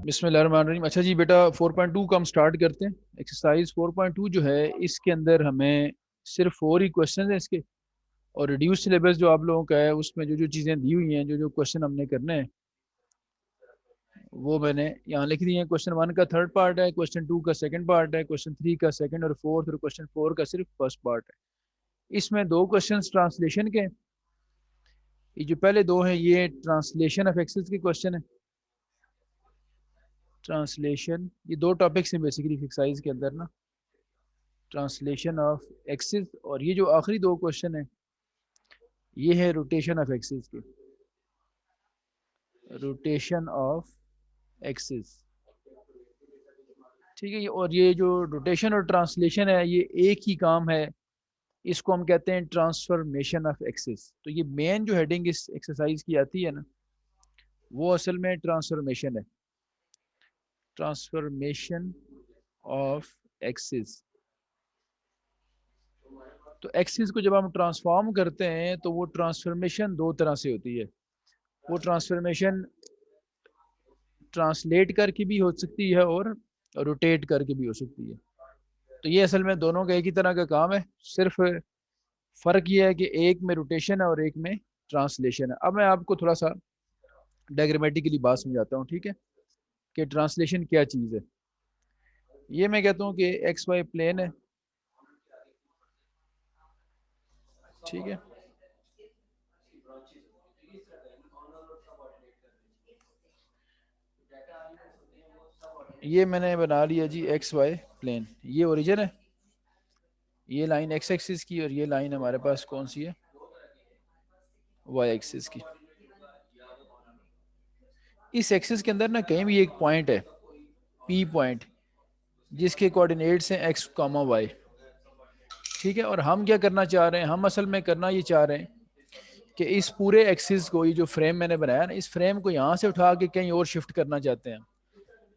बिस्मिल्लाहिर्रहमानिर्रहीम। अच्छा जी बेटा, 4.2 का हम स्टार्ट करते हैं। एक्सरसाइज 4.2 जो है, इसके अंदर हमें सिर्फ 4 ही क्वेश्चन है इसके। और रिड्यूस सिलेबस जो आप लोगों का है, उसमें जो जो चीज़ें दी हुई हैं, जो जो क्वेश्चन हमने करने हैं, वो मैंने यहाँ लिख दी है। क्वेश्चन 1 का थर्ड पार्ट है, क्वेश्चन 2 का सेकंड पार्ट है, क्वेश्चन 3 का सेकंड और फोर्थ, और क्वेश्चन 4 का सिर्फ फर्स्ट पार्ट है। इसमें दो क्वेश्चन ट्रांसलेशन के। ये जो पहले दो हैं, ये ट्रांसलेशन ऑफ एक्सेस के क्वेश्चन है। ट्रांसलेशन, ये दो टॉपिक्स हैं बेसिकली एक्सरसाइज के अंदर ना, ट्रांसलेशन ऑफ एक्सिस। और ये जो आखिरी दो क्वेश्चन है, ये है रोटेशन ऑफ एक्सिस के, रोटेशन ऑफ एक्सिस। ठीक है। और ये जो रोटेशन और ट्रांसलेशन है, ये एक ही काम है। इसको हम कहते हैं ट्रांसफॉर्मेशन ऑफ एक्सिस। तो ये मेन जो हेडिंग इस एक्सरसाइज की आती है ना, वो असल में ट्रांसफॉर्मेशन है, ट्रांसफॉर्मेशन ऑफ एक्सिस। तो एक्सिस को जब हम ट्रांसफॉर्म करते हैं, तो वो ट्रांसफॉर्मेशन दो तरह से होती है। वो ट्रांसफॉर्मेशन ट्रांसलेट करके भी हो सकती है और रोटेट करके भी हो सकती है। तो ये असल में दोनों का एक ही तरह का काम है, सिर्फ फ़र्क ये है कि एक में रोटेशन है और एक में ट्रांसलेशन है। अब मैं आपको थोड़ा सा डायग्रामेटिकली बात समझाता हूँ, ठीक है, कि ट्रांसलेशन क्या चीज़ है। ये मैं कहता हूँ कि एक्स वाई प्लेन है, ठीक है। ये मैंने बना लिया जी एक्स वाई प्लेन, ये ओरिजिन है, ये लाइन एक्स एक्सिस की, और ये लाइन हमारे पास कौन सी है, वाई एक्सिस की। इस एक्सिस के अंदर ना कहीं भी एक पॉइंट है, पी पॉइंट, जिसके कोऑर्डिनेट्स हैं एक्स कामा वाई, ठीक है। और हम क्या करना चाह रहे हैं, हम असल में करना ये चाह रहे हैं कि इस पूरे एक्सिस को, ये जो फ्रेम मैंने बनाया ना, इस फ्रेम को यहाँ से उठा के कहीं और शिफ्ट करना चाहते हैं।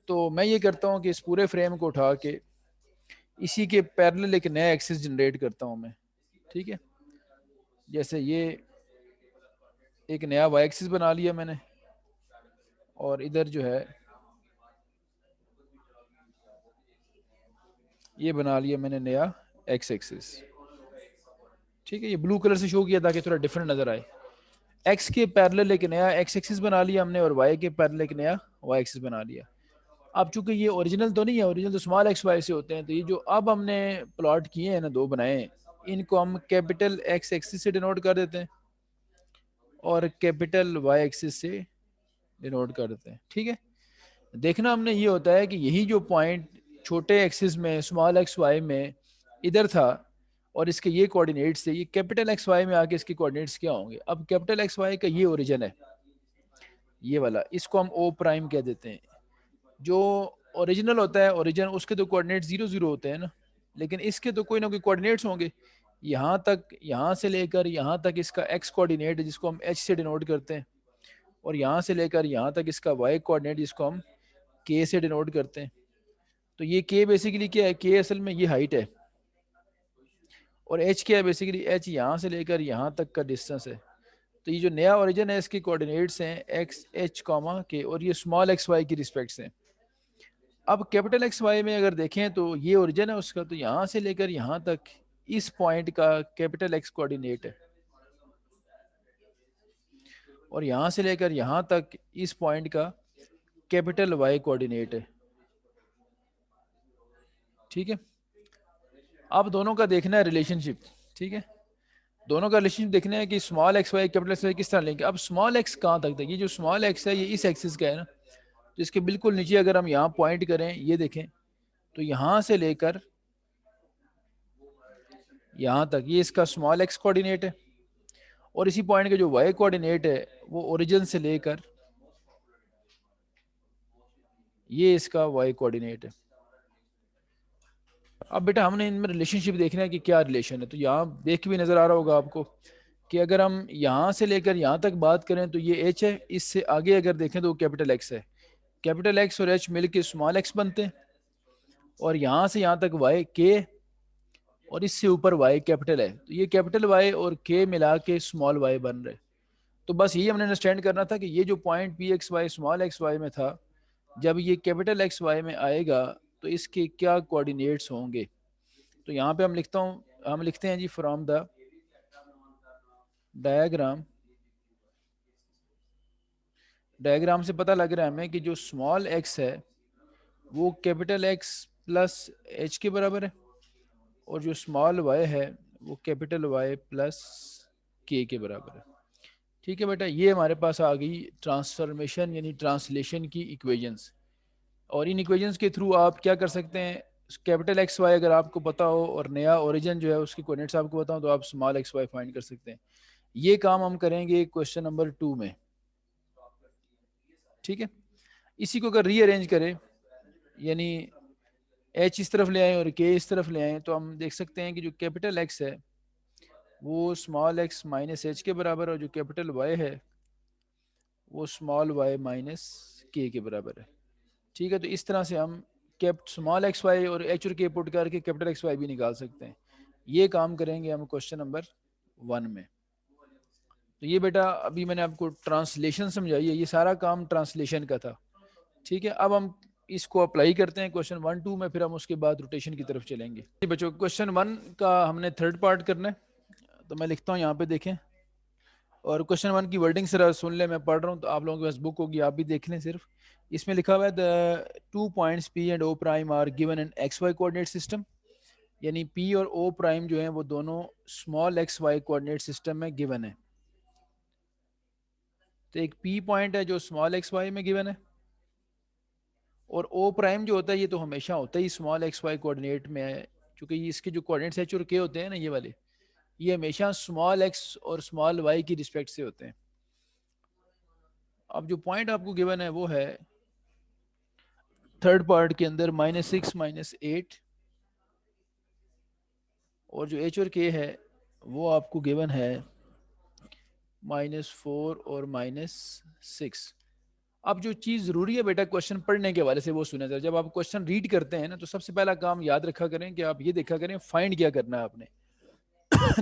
तो मैं ये करता हूँ कि इस पूरे फ्रेम को उठा के इसी के पैरेलल एक नया एक्सिस जनरेट करता हूँ मैं, ठीक है। जैसे ये एक नया वाई एक्सिस बना लिया मैंने, और इधर जो है ये बना लिया मैंने नया एक्स एक्सिस, ठीक है। ये ब्लू कलर से शो किया ताकि थोड़ा डिफरेंट नजर आए। एक्स के पैरेलल एक नया एक्स एक्सिस बना लिया हमने, और वाई के पैरेलल एक नया वाई एक्सिस बना लिया। अब चूंकि ये ओरिजिनल तो नहीं है, ओरिजिनल तो स्मॉल एक्स वाई से होते हैं, तो ये जो अब हमने प्लॉट किए हैं ना, दो बनाए हैं, इनको हम कैपिटल एक्स एक्सिस से डिनोट कर देते हैं और कैपिटल वाई एक्सिस से डिनोट कर देते हैं, ठीक है। देखना हमने ये होता है कि यही जो पॉइंट छोटे एक्सिस में स्मॉल एक्स वाई में इधर था, और इसके ये कोऑर्डिनेट्स थे, ये कैपिटल एक्स वाई में आके इसके कोऑर्डिनेट्स क्या होंगे। अब कैपिटल एक्स वाई का ये ओरिजिन है, ये वाला, इसको हम ओ प्राइम कह देते हैं। जो ओरिजिनल होता है, ओरिजिन, उसके तो कोऑर्डिनेट 0 0 होते हैं ना, लेकिन इसके तो कोई ना कोई कोऑर्डिनेट्स होंगे। यहाँ तक, यहाँ से लेकर यहाँ तक इसका एक्स कोऑर्डिनेट है, जिसको हम एच से डिनोट करते हैं, और यहाँ से लेकर यहाँ तक इसका वाई कोऑर्डिनेट, जिसको हम के से डिनोट करते हैं। तो ये के बेसिकली क्या है, के असल में ये हाइट है, और एच क्या है, बेसिकली एच यहाँ से लेकर यहाँ तक का डिस्टेंस है। तो ये जो नया ओरिजिन है, इसके कोऑर्डिनेट्स हैं एक्स एच कॉमा के, और ये स्मॉल एक्स वाई की रिस्पेक्ट से। अब कैपिटल एक्स वाई में अगर देखें, तो ये ओरिजिन है उसका, तो यहाँ से लेकर यहाँ तक इस पॉइंट का कैपिटल एक्स कोऑर्डिनेट है, और यहाँ से लेकर यहाँ तक इस पॉइंट का कैपिटल वाई कोऑर्डिनेट है, ठीक है। अब दोनों का देखना है रिलेशनशिप, ठीक है। दोनों का रिलेशनशिप देखना है कि small x y capital x y किस तरह लेंगे। अब स्मॉल एक्स कहाँ तक था, ये जो स्मॉल एक्स है ये इस एक्सिस का है ना, तो इसके बिल्कुल नीचे अगर हम यहाँ पॉइंट करें, ये देखें, तो यहाँ से लेकर यहाँ तक ये इसका स्मॉल एक्स कोऑर्डिनेट है, और इसी पॉइंट का जो वाई कोऑर्डिनेट है, वो ओरिजिन से लेकर ये इसका वाई कोऑर्डिनेट है। अब बेटा हमने इनमें रिलेशनशिप देखना है कि क्या रिलेशन है। तो यहाँ देख के भी नजर आ रहा होगा आपको कि अगर हम यहाँ से लेकर यहाँ तक बात करें, तो ये एच है, इससे आगे अगर देखें तो कैपिटल एक्स है। कैपिटल एक्स और एच मिलके स्मॉल एक्स बनते हैं, और यहाँ से यहाँ तक वाई के, और इससे ऊपर वाई कैपिटल है, तो ये कैपिटल वाई और के मिला के स्मॉल वाई बन रहे। तो बस यही हमने अंडरस्टैंड करना था कि ये जो point P x y small x Y में था, जब ये कैपिटल एक्स वाई में आएगा तो इसके क्या कोऑर्डिनेट्स होंगे। तो यहाँ पे हम लिखते हैं जी फ्रॉम द डायग्राम, डायग्राम से पता लग रहा है हमें कि जो स्मॉल एक्स है वो कैपिटल एक्स प्लस एच के बराबर है, और जो स्मॉल वाई है वो कैपिटल वाई प्लस के बराबर है। ठीक है बेटा, ये हमारे पास आ गई ट्रांसफॉर्मेशन यानी ट्रांसलेशन की इक्वेशंस। और इन इक्वेशंस के थ्रू आप क्या कर सकते हैं, कैपिटल एक्स वाई अगर आपको पता हो और नया ओरिजिन जो है उसकी कोऑर्डिनेट्स आपको पता हो तो आप स्मॉल एक्स वाई फाइंड कर सकते हैं। ये काम हम करेंगे क्वेश्चन नंबर 2 में। ठीक है, इसी को अगर रीअरेंज करें यानी एच इस तरफ ले आए और के इस तरफ ले आए तो हम देख सकते हैं कि जो कैपिटल एक्स है वो स्मॉल एक्स माइनस एच के बराबर और जो कैपिटल वाई है वो स्मॉल वाई माइनस के बराबर है। ठीक है, तो इस तरह से हम कैप स्मॉल एक्स वाई और एच और के पुट करके कैपिटल एक्स वाई भी निकाल सकते हैं। ये काम करेंगे हम क्वेश्चन नंबर 1 में। तो ये बेटा अभी मैंने आपको ट्रांसलेशन समझाई है, ये सारा काम ट्रांसलेशन का था। ठीक है, अब हम इसको अप्लाई करते हैं क्वेश्चन 1 2 में, फिर हम उसके बाद रोटेशन की तरफ चलेंगे। बच्चों क्वेश्चन 1 का हमने थर्ड पार्ट करना है, तो मैं लिखता हूँ यहाँ पे देखें, और क्वेश्चन 1 की वर्डिंग जरा सुन ले, मैं पढ़ रहा हूँ तो आप लोगों के पास बुक होगी, आप भी देख लें। सिर्फ इसमें लिखा हुआ है the 2 points P and O prime are given in x y coordinate system, यानी पी और ओ प्राइम जो है वो दोनों small x y coordinate system में गिवन है। तो एक पी पॉइंट है जो स्मॉल एक्स वाई में गिवन है, और ओ प्राइम जो होता है ये तो हमेशा होता ही स्मॉल एक्स वाई कोऑर्डिनेट में है, क्योंकि इसके जो कोऑर्डिनेट्स एच और के होते हैं ना ये वाले, ये हमेशा स्मॉल एक्स और स्मॉल वाई की रिस्पेक्ट से होते हैं। अब जो पॉइंट आपको गिवन है वो है थर्ड पार्ट के अंदर -6 -8, और जो एच और के है वो आपको गिवन है -4 और -6। अब जो चीज़ ज़रूरी है बेटा क्वेश्चन पढ़ने के वाले से वो सुने जरा, जब आप क्वेश्चन रीड करते हैं ना तो सबसे पहला काम याद रखा करें कि आप ये देखा करें फाइंड क्या करना है आपने।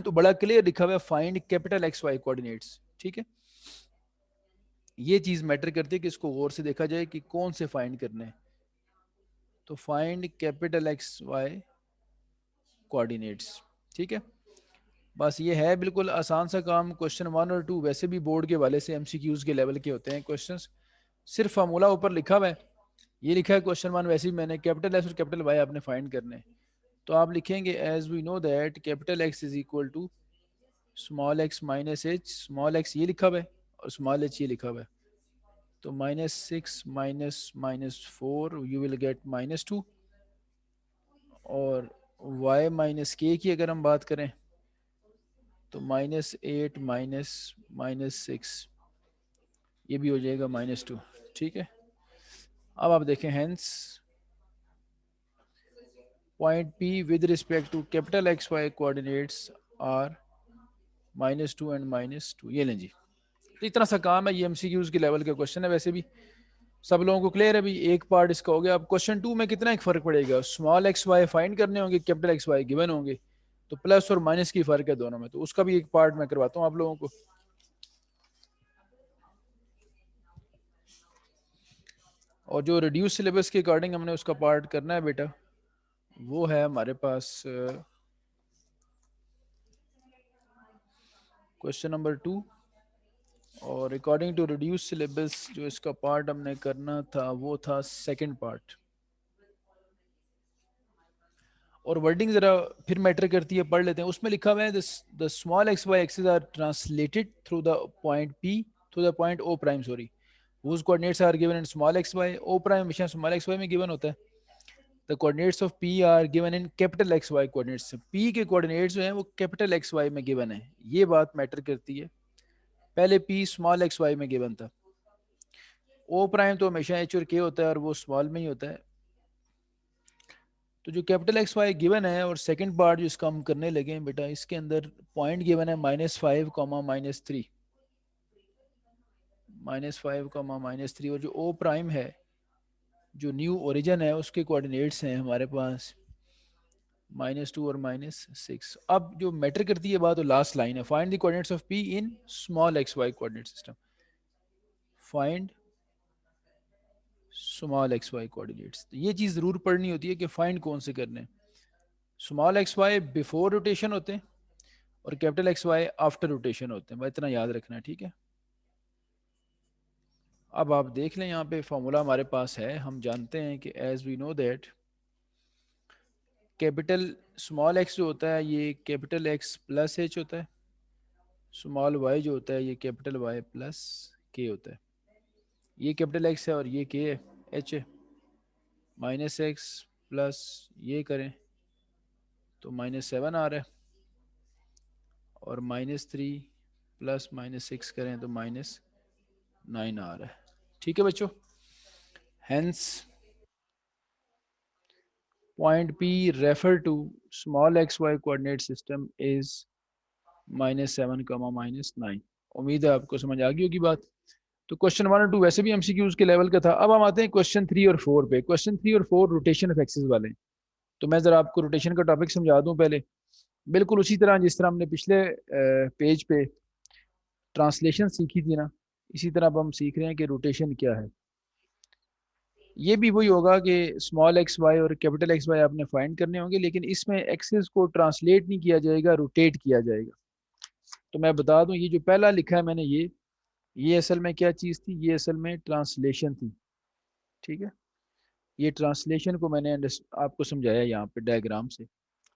तो बड़ा क्लियर लिखा हुआ है find capital x Y coordinates. ठीक है, ये चीज़ मैटर करती है कि इसको गौर से देखा जाए कि कौन से फाइंड करने हैं। तो find capital x Y coordinates. ठीक है, बस ये है बिल्कुल आसान सा काम। क्वेश्चन 1 और 2 वैसे भी बोर्ड के वाले से एमसीक्यूज के लेवल के होते हैं क्वेश्चंस, सिर्फ फार्मूला ऊपर लिखा हुआ है। ये लिखा है क्वेश्चन 1, वैसे ही मैंने कैपिटल एक्स और कैपिटल वाई आपने फाइंड करने हैं। तो आप लिखेंगे as we know that capital x is equal to small x minus h, small x ये लिखा हुआ है और स्मॉल एच ये लिखा हुआ है। तो -6 -4 यू विल गेट -2, और y माइनस के की अगर हम बात करें तो -8 -6 ये भी हो जाएगा -2। ठीक है, अब आप देखें hence point P with respect to capital x Y coordinates are -2 and -2। ये लें जी, तो इतना सा काम है, ये एमसीक्यूज के लेवल का क्वेश्चन है। वैसे भी सब लोगों को क्लियर है, भी एक पार्ट इसका हो गया। अब क्वेश्चन 2 में कितना एक फर्क पड़ेगा, स्मॉल एक्स वाई फाइंड करने होंगे, कैपिटल एक्स वाई गिवन होंगे, तो प्लस और माइनस की फर्क है दोनों में, तो उसका भी एक पार्ट मैं करवाता हूँ आप लोगों को। और जो रिड्यूस सिलेबस के अकॉर्डिंग हमने उसका पार्ट करना है बेटा, वो है हमारे पास क्वेश्चन नंबर 2, और अकॉर्डिंग टू रिड्यूस सिलेबस जो इसका पार्ट हमने करना था वो था सेकंड पार्ट। और वर्डिंग जरा फिर मैटर करती है, पढ़ लेते हैं। उसमें लिखा हुआ है the small x y axis are translated through the point P through the point O prime, sorry whose coordinates are given in small x y, o prime हमेशा small x y में given होता है। the coordinates of p are given in capital x y coordinates, p के coordinates जो हैं वो capital x y में given है, ये बात मैटर करती है। पहले p small x y में given था, o prime तो हमेशा h और k होता है और वो small में ही होता है। तो जो कैपिटल एक्स वाई गिवन है और सेकंड पार्ट जो इसका हम करने लगे हैं बेटा, इसके अंदर पॉइंट गिवन है -5, -3, -5, और जो ओ प्राइम है जो न्यू ओरिजिन है उसके कोऑर्डिनेट्स हैं हमारे पास -2 और -6। अब जो मैटर करती है बात, तो लास्ट लाइन है, find the coordinates of P in small x y coordinate system. Find small x Y coordinates. ये चीज़ ज़रूर पढ़नी होती है कि फाइंड कौन से करने हैं। Small x y before rotation होते हैं और capital x y after rotation होते हैं, भाई इतना याद रखना है, ठीक है। अब आप देख लें यहाँ पे फॉर्मूला हमारे पास है, हम जानते हैं कि as we know that capital small x जो होता है ये कैपिटल एक्स प्लस एच होता है, स्मॉल वाई जो होता है ये कैपिटल वाई प्लस के होता है। ये कैपिटल एक्स है और ये के है, एच है। माइनस एक्स प्लस ये करें तो -7 आ रहा है, और -3 प्लस -6 करें तो -9 आ रहा है, ठीक है बच्चों। Hence point P refer to small x y coordinate system is -7, -9। उम्मीद है आपको समझ आ गई होगी बात। तो क्वेश्चन 1 और 2 वैसे भी एमसीक्यूज के लेवल का था। अब हम आते हैं क्वेश्चन 3 और 4 पे। क्वेश्चन 3 और 4 रोटेशन ऑफ एक्सिस वाले हैं। तो मैं ज़रा आपको रोटेशन का टॉपिक समझा दूं पहले। बिल्कुल उसी तरह जिस तरह हमने पिछले पेज पे ट्रांसलेशन सीखी थी ना, इसी तरह अब हम सीख रहे हैं कि रोटेशन क्या है। ये भी वही होगा कि स्मॉल एक्स वाई और कैपिटल एक्स वाई आपने फाइंड करने होंगे, लेकिन इसमें एक्सिस को ट्रांसलेट नहीं किया जाएगा, रोटेट किया जाएगा। तो मैं बता दूं, ये जो पहला लिखा है मैंने, ये असल में क्या चीज़ थी, ये असल में ट्रांसलेशन थी, ठीक है। ये ट्रांसलेशन को मैंने आपको समझाया यहाँ पे डायग्राम से।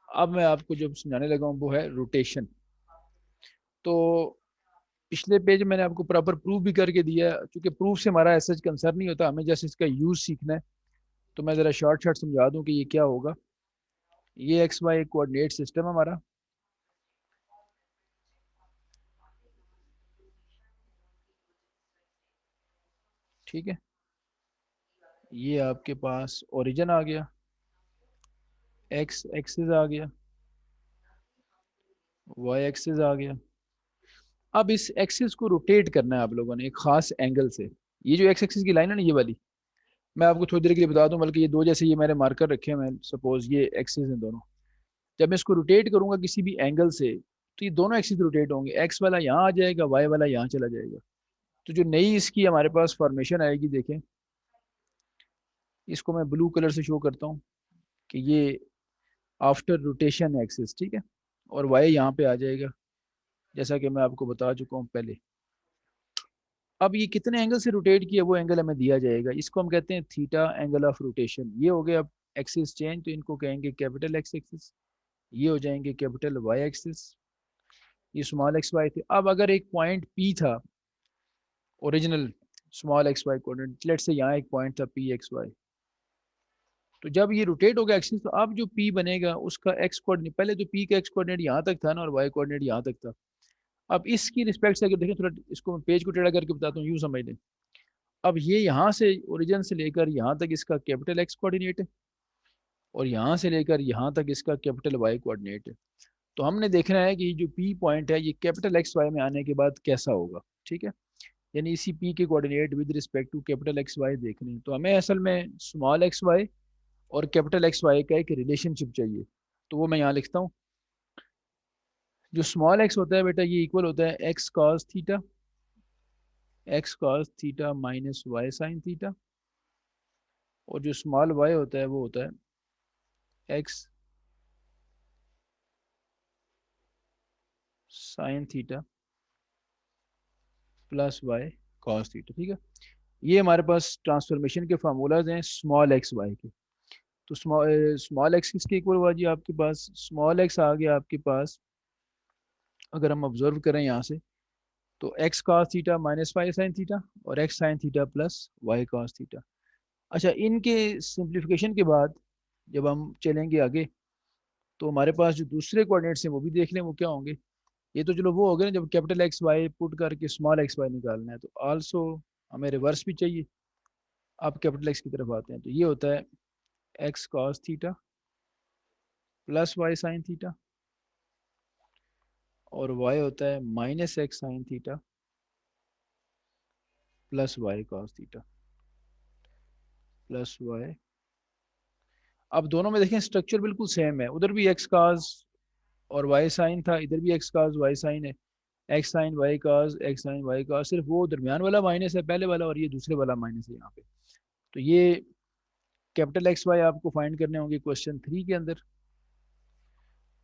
अब मैं आपको जो समझाने लगा हूँ वो है रोटेशन। तो पिछले पेज मैंने आपको प्रॉपर प्रूफ भी करके दिया है, क्योंकि प्रूफ से हमारा ऐसा कंसर्न नहीं होता, हमें जस्ट इसका यूज सीखना है। तो मैं ज़रा शॉर्ट शॉर्ट समझा दूं कि ये क्या होगा। ये एक्स वाई कोऑर्डिनेट सिस्टम हमारा, ठीक है। ये आपके पास ओरिजिन आ गया, एक्स एक्सिस आ गया, वाई एक्सिस आ गया। अब इस एक्सिस को रोटेट करना है आप लोगों ने एक खास एंगल से। ये जो एक्स एक्सिस की लाइन है ना, ये वाली, मैं आपको थोड़ी देर के लिए बता दूं, बल्कि ये दो जैसे ये मैंने मार्कर रखे हैं, मैं सपोज ये एक्सिस हैं दोनों। जब मैं इसको रोटेट करूंगा किसी भी एंगल से, तो ये दोनों एक्सिस रोटेट होंगे, एक्स वाला यहाँ आ जाएगा, वाई वाला यहाँ चला जाएगा। तो जो नई इसकी हमारे पास फॉर्मेशन आएगी, देखें, इसको मैं ब्लू कलर से शो करता हूँ कि ये आफ्टर रोटेशन एक्सिस, ठीक है। और वाई यहाँ पे आ जाएगा, जैसा कि मैं आपको बता चुका हूँ पहले। अब ये कितने एंगल से रोटेट किया वो एंगल हमें दिया जाएगा, इसको हम कहते हैं थीटा एंगल ऑफ रोटेशन। ये हो गया अब एक्सिस चेंज, तो इनको कहेंगे कैपिटल एक्स एक्सिस, ये हो जाएंगे कैपिटल वाई एक्सिस, ये स्मॉल एक्स वाई थे। अब अगर एक पॉइंट पी था original small x y coordinate, let's say यहाँ एक पॉइंट था पी एक्स वाई, तो जब ये रोटेट हो गया एक्सिस, तो अब जो पी बनेगा उसका एक्स कोऑर्डिनेट, पहले तो पी का एक्स कोऑर्डिनेट यहाँ तक था ना, और वाई कोऑर्डिनेट यहाँ तक था। अब इसकी रिस्पेक्ट से अगर देखें, थोड़ा इसको मैं पेज को टेढ़ा करके बताता हूँ, यूँ समझ लें। अब ये यहाँ से ओरिजिन से लेकर यहाँ तक इसका कैपिटल एक्स कोऑर्डिनेट है, और यहाँ से लेकर यहाँ तक इसका कैपिटल वाई कोऑर्डिनेट है। तो हमने देखना है कि जो पी पॉइंट है ये कैपिटल एक्स वाई में आने के बाद कैसा होगा, ठीक है। यानी इसी पी के coordinate with respect to capital x y देखने हैं। तो हमें असल में स्मॉल एक्स वाई और कैपिटल एक्स वाई का एक रिलेशनशिप चाहिए। तो वो मैं यहाँ लिखता हूँ। जो स्मॉल एक्स होता है बेटा, ये इक्वल होता है x cos theta, x cos theta minus y sine theta. और जो स्मॉल वाई होता है वो होता है x sine theta plus y cos theta, ठीक है। ये हमारे पास ट्रांसफॉर्मेशन के फार्मूलाज हैं स्मॉल एक्स वाई के। तो स्मॉल एक्स किसके इक्वल हुआ जी आपके पास, स्मॉल एक्स आ गया आपके पास, अगर हम ऑब्जर्व करें यहाँ से, तो x cos theta minus y sine theta, और x sine theta plus y cos theta. अच्छा, इनके सिंप्लीफिकेशन के बाद जब हम चलेंगे आगे, तो हमारे पास जो दूसरे कोऑर्डिनेट्स हैं वो भी देख लें वो क्या होंगे। ये तो चलो वो हो गए ना, जब कैपिटल एक्स वाई पुट करके स्मॉल एक्स वाई निकालना है, तो आल्सो हमें रिवर्स भी चाहिए। आप कैपिटल एक्स की तरफ आते हैं, तो ये होता है x cos theta plus y sine theta, और वाई होता है minus x sine theta plus y cos theta plus y. अब दोनों में देखें स्ट्रक्चर बिल्कुल सेम है, उधर भी एक्स काज और वाई साइन था, इधर भी एक्स काज वाई साइन है, एक्स साइन वाई काज, एक्स साइन वाई काज, सिर्फ वो दरमियान वाला माइनस है पहले वाला, और ये दूसरे वाला माइनस है यहाँ पे। तो ये कैपिटल एक्स वाई आपको फाइंड करने होंगे क्वेश्चन 3 के अंदर,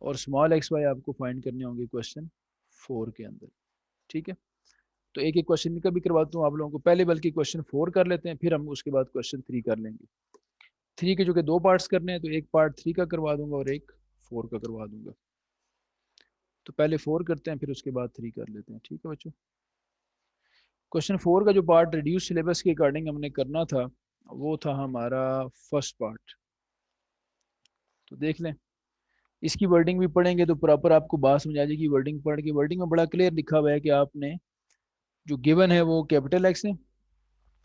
और स्मॉल एक्स वाई आपको फाइंड करने होंगे क्वेश्चन 4 के अंदर। ठीक है, तो एक एक क्वेश्चन का भी करवाता हूँ आप लोगों को पहले, बल्कि क्वेश्चन 4 कर लेते हैं, फिर हम उसके बाद क्वेश्चन 3 कर लेंगे। 3 के जो कि 2 पार्ट्स करने हैं, तो एक पार्ट 3 का करवा दूंगा और एक 4 का करवा दूंगा। तो पहले 4 करते हैं, फिर उसके बाद 3 कर लेते हैं। ठीक है बच्चों, क्वेश्चन 4 का जो पार्ट रिड्यूस सिलेबस के अकॉर्डिंग हमने करना था, वो था हमारा फर्स्ट पार्ट। तो देख लें, इसकी वर्डिंग भी पढ़ेंगे तो प्रॉपर आपको बात समझ आ जाएगी। वर्डिंग पढ़ के, वर्डिंग में बड़ा क्लियर लिखा हुआ है कि आपने जो गिवन है वो कैपिटल एक्स है,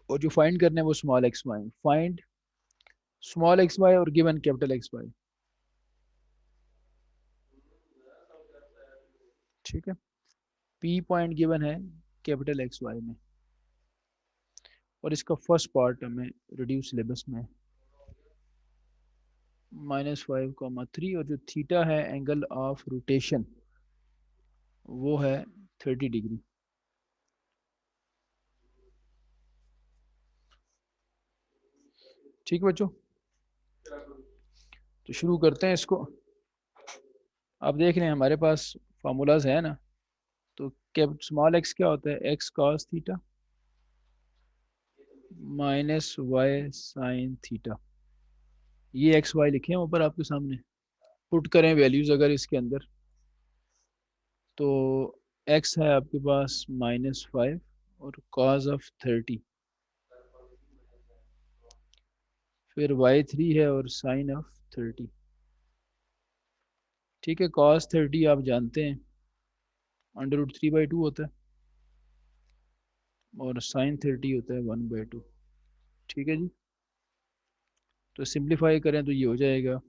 और जो फाइंड करना है वो small x y. Find small x y और गिवन कैपिटल एक्स वाई। ठीक है, पी पॉइंट गिवन है कैपिटल एक्स वाई में, और इसका फर्स्ट पार्ट हमें रिड्यूस सिलेबस में -5,3, और जो थीटा है एंगल ऑफ रोटेशन वो है 30 डिग्री। ठीक है बच्चों, तो शुरू करते हैं इसको। आप देख रहे हैं हमारे पास फार्मूलाज है ना। तो कैप स्मॉल एक्स क्या होता है, x cos theta minus y sine theta. ये एक्स वाई लिखे हैं ऊपर आपके सामने, पुट करें वैल्यूज अगर इसके अंदर, तो एक्स है आपके पास -5 और कॉस ऑफ 30, फिर y3 है और साइन ऑफ 30। ठीक है, कॉस 30 आप जानते हैं √3/2 होता है, और साइन 30 होता है 1/2। ठीक है जी, तो सिंप्लीफाई करें तो ये हो जाएगा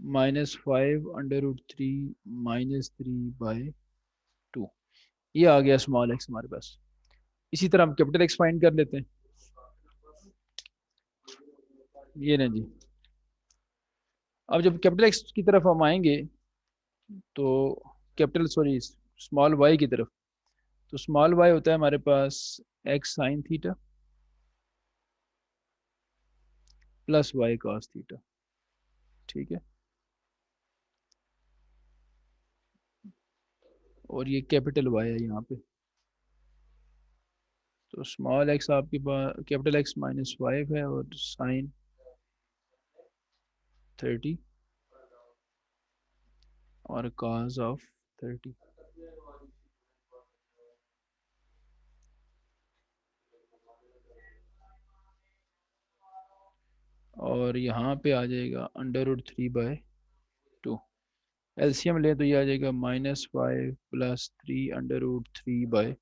-5√3 -3/2। ये आ गया स्मॉल एक्स हमारे पास। इसी तरह हम कैपिटल एक्स फाइंड कर लेते हैं। ये ना जी, अब जब कैपिटल एक्स की तरफ हम आएंगे, तो कैपिटल सॉरी स्मॉल वाई की तरफ, तो स्मॉल वाई होता है हमारे पास x sine theta plus y cos theta. ठीक है, और ये कैपिटल वाई है यहाँ पे। तो स्मॉल एक्स आपके पास कैपिटल एक्स -5 है और साइन 30 और कॉस ऑफ 30। और यहाँ पे आ जाएगा √3/2। एलसीएम ले तो ये आ जाएगा -5 + 3 √3/2।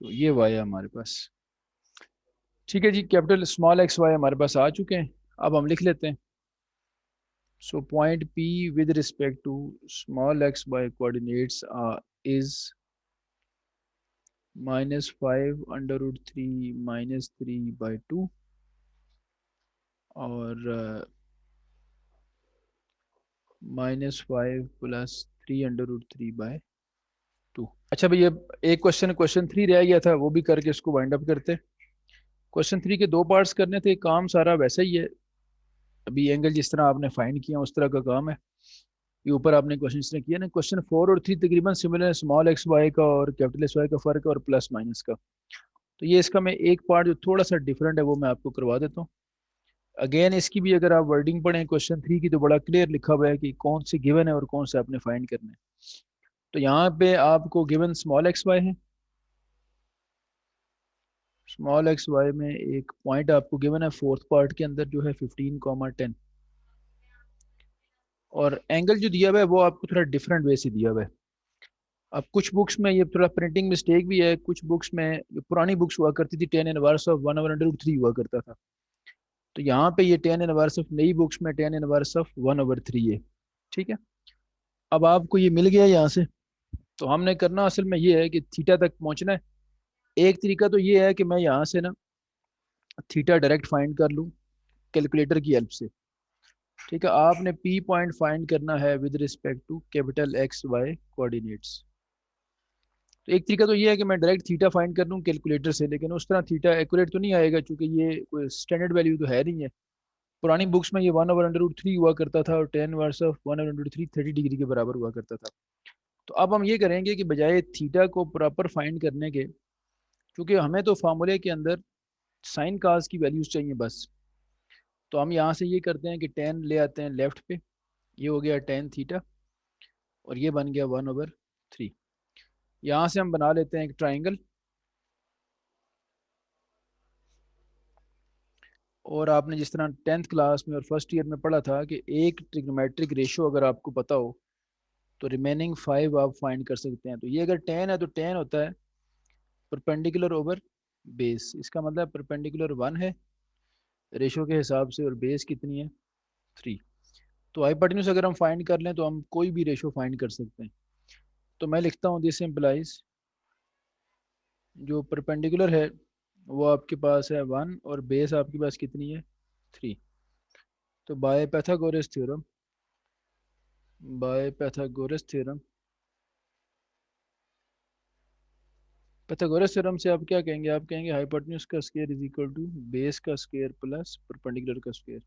ये वाई है हमारे पास। ठीक है जी, कैपिटल स्मॉल एक्स वाई हमारे पास आ चुके हैं। अब हम लिख लेते हैं। So point P with respect to small x Y coordinates is -5 √3 -3/2 और -5 + 3 √3/2। अच्छा भैया, एक क्वेश्चन 3 रह गया था, वो भी करके इसको वाइंड अप करते हैं। क्वेश्चन 3 के 2 पार्ट्स करने थे, काम सारा वैसा ही है। अभी एंगल जिस तरह आपने फाइंड किया उस तरह का काम है। ये ऊपर आपने क्वेश्चन इस तरह किया ना, क्वेश्चन 4 और 3 तकरीबन सिमिलर है, स्मॉल एक्स वाई का और कैपिटल एक्स वाई का फ़र्क है और प्लस माइनस का। तो ये इसका मैं एक पार्ट जो थोड़ा सा डिफरेंट है वो मैं आपको करवा देता हूँ। अगेन इसकी भी अगर आप वर्डिंग पढ़ें क्वेश्चन 3 की, तो बड़ा क्लियर लिखा हुआ है कि कौन से गिवन है और कौन से आपने फाइंड करना है। तो यहाँ पे आपको गिवन स्मॉल एक्स वाई है। स्मॉल एक्स वाई में एक पॉइंट आपको गिवन है फोर्थ पार्ट के अंदर, जो है 15,10। और एंगल जो दिया हुआ है वो आपको थोड़ा डिफरेंट वे से दिया हुआ है। अब कुछ बुक्स में ये थोड़ा प्रिंटिंग मिस्टेक भी है, कुछ बुक्स में जो पुरानी बुक्स हुआ करती थी 10⁻1/√3 हुआ करता था। तो यहाँ पे ये 10⁻, नई बुक्स में 10⁻1/3 है। ठीक है, अब आपको ये मिल गया यहाँ से। तो हमने करना असल में ये है कि थीटा तक पहुँचना है। एक तरीका तो ये है कि मैं यहाँ से ना थीटा डायरेक्ट फाइंड कर लूँ कैलकुलेटर की हेल्प से। ठीक है, आपने पी पॉइंट फाइंड करना है with respect to capital x Y coordinates. तो एक तरीका तो ये है कि मैं डायरेक्ट थीटा फाइंड कर लूँ कैलकुलेटर से, लेकिन उस तरह थीटा एक्यूरेट तो नहीं आएगा क्योंकि ये कोई स्टैंडर्ड वैल्यू तो है नहीं है। पुरानी बुक्स में ये 1/√3 हुआ करता था और टेन वर्स ऑफ 1/√3 30 डिग्री के बराबर हुआ करता था। तो अब हम ये करेंगे कि बजाय थीटा को प्रॉपर फाइंड करने के, क्योंकि हमें तो फार्मूले के अंदर साइन काज की वैल्यूज चाहिए बस, तो हम यहाँ से ये करते हैं कि टेन ले आते हैं लेफ्ट पे, ये हो गया टेन थीटा और ये बन गया 1/3। यहाँ से हम बना लेते हैं एक ट्राइंगल, और आपने जिस तरह 10th क्लास में और फर्स्ट ईयर में पढ़ा था कि एक ट्रिग्नोमेट्रिक रेशो अगर आपको पता हो तो रिमेनिंग 5 आप फाइंड कर सकते हैं। तो ये अगर 10 है तो 10 होता है परपेंडिकुलर ओवर बेस, इसका मतलब परपेंडिकुलर 1 है रेशो के हिसाब से और बेस कितनी है 3। तो हाइपोटेन्यूज अगर हम फाइंड कर लें तो हम कोई भी रेशो फाइंड कर सकते हैं। तो मैं लिखता हूँ दिस इम्प्लाइज जो परपेंडिकुलर है वो आपके पास है 1 और बेस आपके पास कितनी है 3। तो by Pythagoras theorem Pythagoras theorem से आप क्या कहेंगे, आप कहेंगे हाइपोटेन्यूज का square is equal to base का स्क्वायर प्लस परपेंडिकुलर का स्क्वायर।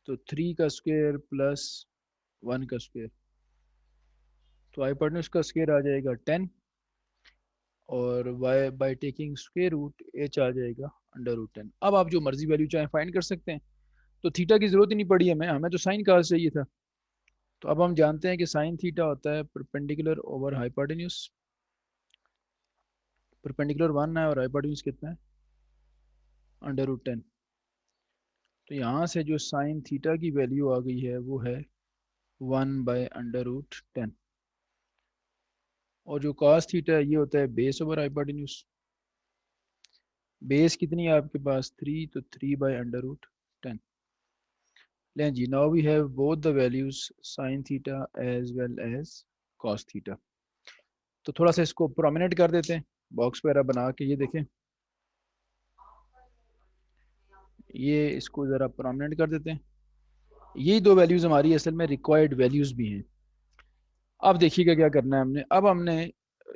तो 3 का स्क्वायर प्लस 1 का स्क्वायर, तो हाइपोटेन्यूज का स्क्वायर आ जाएगा 10 और y by taking square root h आ जाएगा √10। अब आप जो मर्जी वैल्यू चाहे फाइंड कर सकते हैं। तो थीटा की जरूरत ही नहीं पड़ी हमें, हमें तो साइन का चाहिए था। तो अब हम जानते हैं कि साइन थीटा होता है परपेंडिकुलर ओवर हाइपोटेन्यूज, परपेंडिकुलर 1 है और हाइपोटेन्यूज कितना है √10। तो यहाँ से जो साइन थीटा की वैल्यू आ गई है वो है 1/√10, और जो कॉस थीटा है ये होता है बेस ओवर हाइपोटेन्यूज। बेस कितनी है आपके पास 3, तो 3/√10। लें जी, now we have both the values sine theta as well as cos theta. तो थोड़ा सा इसको प्रोमिनेंट कर देते हैं बॉक्स वगैरह बना के, ये देखें, ये इसको ज़रा प्रोमिनेंट कर देते हैं। यही दो वैल्यूज़ हमारी असल में रिक्वायर्ड वैल्यूज़ भी हैं। अब देखिएगा क्या करना है हमने, अब हमने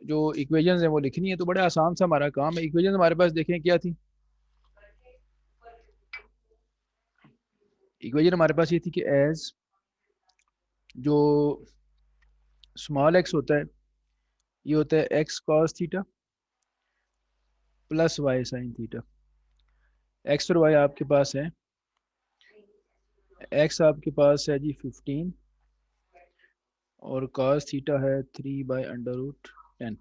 जो इक्वेशंस हैं वो लिखनी है। तो बड़ा आसान सा हमारा काम है। इक्वेशंस हमारे पास देखें क्या थी, इक्वेशन हमारे पास ये थी कि एज जो स्मॉल एक्स होता है ये होता है x cos theta plus y sine theta. X और वाई आपके पास है, एक्स आपके पास है जी 15 और cos थीटा है 3/√10।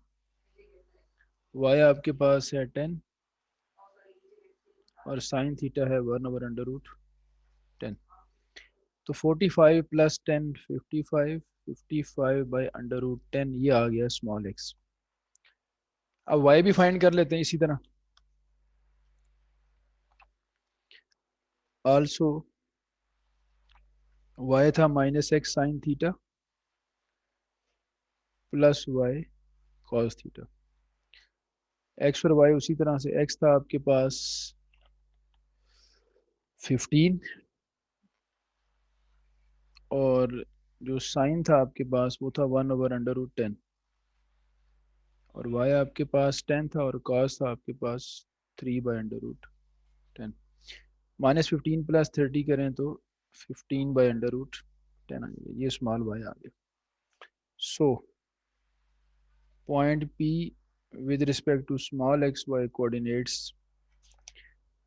वाई आपके पास है 10 और साइन थीटा है 1/√10। तो 45 प्लस 10 55, 55/√10 ये आ गया स्मॉल एक्स। अब वाई भी फाइंड कर लेते हैं इसी तरह। आल्सो वाई था -x sine theta plus y cos theta. X और वाई उसी तरह से, एक्स था आपके पास 15 और जो साइन था आपके पास वो था 1/√10 और वाई आपके पास 10 था और कॉस था आपके पास 3/√10। -15 प्लस 30 करें तो 15/√10 आ जाएगा, ये स्मॉल वाई आ गया। So point P with respect to small x Y coordinates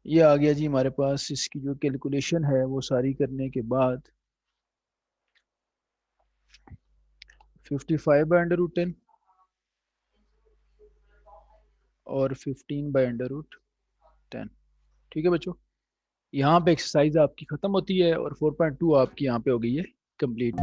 ये आ गया जी हमारे पास। इसकी जो कैलकुलेशन है वो सारी करने के बाद 55/√10 और 15/√10। ठीक है बच्चों, यहाँ पे एक्सरसाइज आपकी ख़त्म होती है और 4.2 आपकी यहाँ पे हो गई है कंप्लीट।